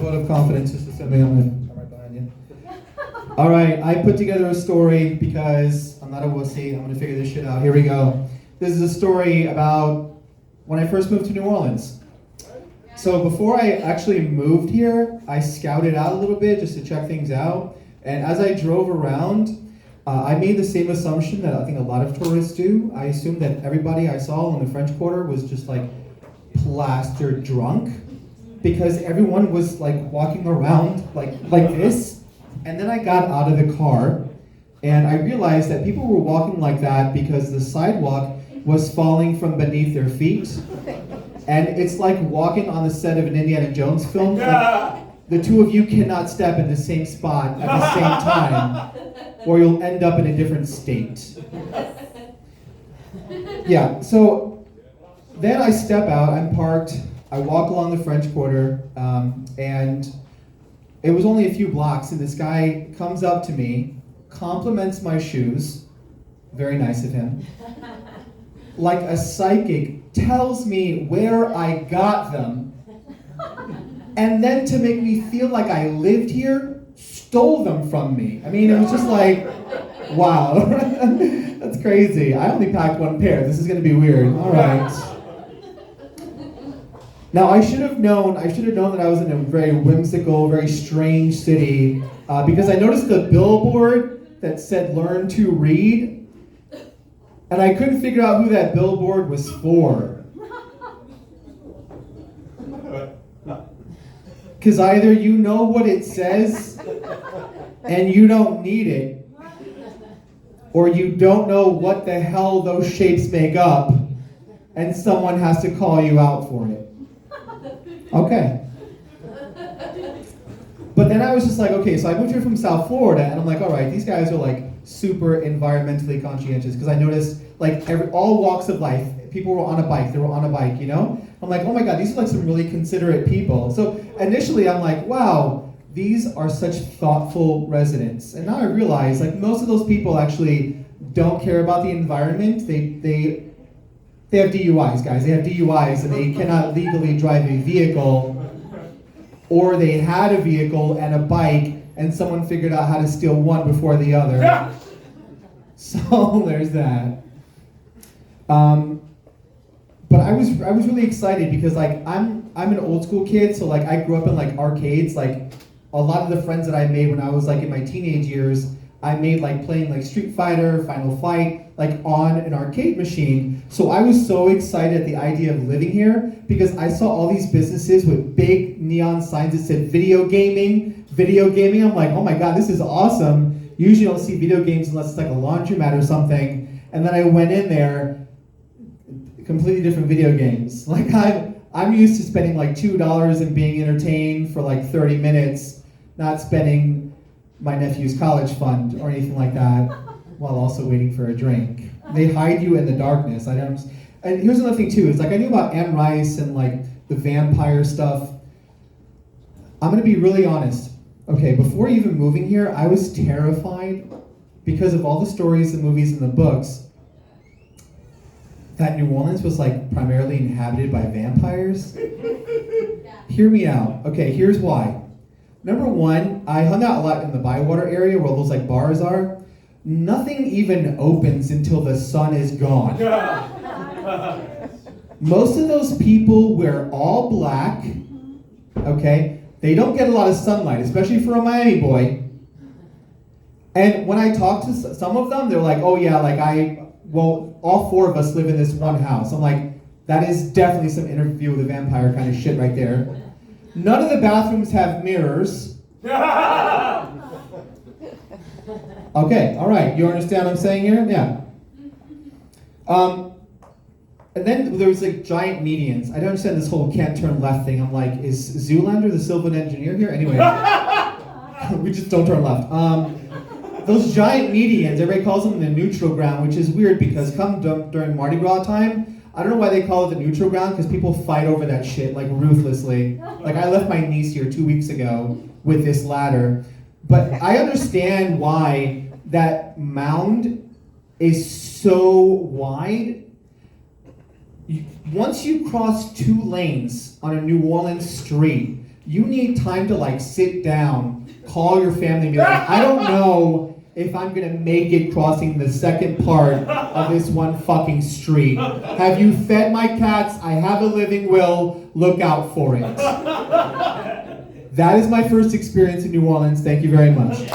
vote of confidence. Just something I'm going to come right behind you. All right, I put together a story because I'm not a wussy. I'm going to figure this shit out. Here we go. This is a story about when I first moved to New Orleans. So before I actually moved here, I scouted out a little bit just to check things out. And as I drove around, I made the same assumption that I think a lot of tourists do. I assumed that everybody I saw in the French Quarter was just like plaster drunk, because everyone was like walking around like this. And then I got out of the car and I realized that people were walking like that because the sidewalk was falling from beneath their feet. And it's like walking on the set of an Indiana Jones film. Like, the two of you cannot step in the same spot at the same time, or you'll end up in a different state. Yeah, so then I step out, I'm parked, I walk along the French Quarter, and it was only a few blocks, and this guy comes up to me, compliments my shoes, very nice of him, like a psychic, tells me where I got them, and then to make me feel like I lived here, stole them from me. I mean, it was just like, wow, that's crazy. I only packed one pair. This is gonna be weird. All right. Now I should have known that I was in a very whimsical, very strange city because I noticed the billboard that said "Learn to Read," and I couldn't figure out who that billboard was for. Because either you know what it says and you don't need it, or you don't know what the hell those shapes make up and someone has to call you out for it. Okay. But then I was just like, okay, so I moved here from South Florida, and I'm like, all right, these guys are like super environmentally conscientious, because I noticed like all walks of life, people were on a bike, you know? I'm like, oh my God, these are like some really considerate people. So initially I'm like, wow, these are such thoughtful residents. And now I realize like most of those people actually don't care about the environment. They have DUIs, guys. They have DUIs and they cannot legally drive a vehicle, or they had a vehicle and a bike and someone figured out how to steal one before the other. So there's that. But I was really excited because like I'm an old school kid, so like I grew up in like arcades. Like a lot of the friends that I made when I was like in my teenage years, I made like playing like Street Fighter, Final Fight, like on an arcade machine. So I was so excited at the idea of living here because I saw all these businesses with big neon signs that said video gaming. I'm like, oh my God, this is awesome. Usually I don't see video games unless it's like a laundromat or something. And then I went in there, completely different video games. Like I'm used to spending like $2 and being entertained for like 30 minutes, not spending my nephew's college fund or anything like that, while also waiting for a drink. They hide you in the darkness. And here's another thing too, is like I knew about Anne Rice and like the vampire stuff. I'm gonna be really honest. Okay, before even moving here, I was terrified because of all the stories, the movies, and the books, that New Orleans was like primarily inhabited by vampires. Hear me out. Okay, here's why. Number one, I hung out a lot in the Bywater area where those like bars are. Nothing even opens until the sun is gone. Most of those people wear all black, okay? They don't get a lot of sunlight, especially for a Miami boy. And when I talk to some of them, they're like, oh yeah, like all four of us live in this one house. I'm like, that is definitely some Interview with a Vampire kind of shit right there. None of the bathrooms have mirrors. Okay, all right, you understand what I'm saying here? Yeah. And then there's like giant medians. I don't understand this whole can't turn left thing. I'm like, is Zoolander the Sylvan engineer here? Anyway, we just don't turn left. Those giant medians, everybody calls them the neutral ground, which is weird because during Mardi Gras time, I don't know why they call it the neutral ground, because people fight over that shit like ruthlessly. Like I left my niece here 2 weeks ago with this ladder. But I understand why that mound is so wide. Once you cross 2 lanes on a New Orleans street, you need time to like sit down, call your family and be like, I don't know if I'm gonna make it crossing the second part of this one fucking street. Have you fed my cats? I have a living will. Look out for it. That is my first experience in New Orleans. Thank you very much.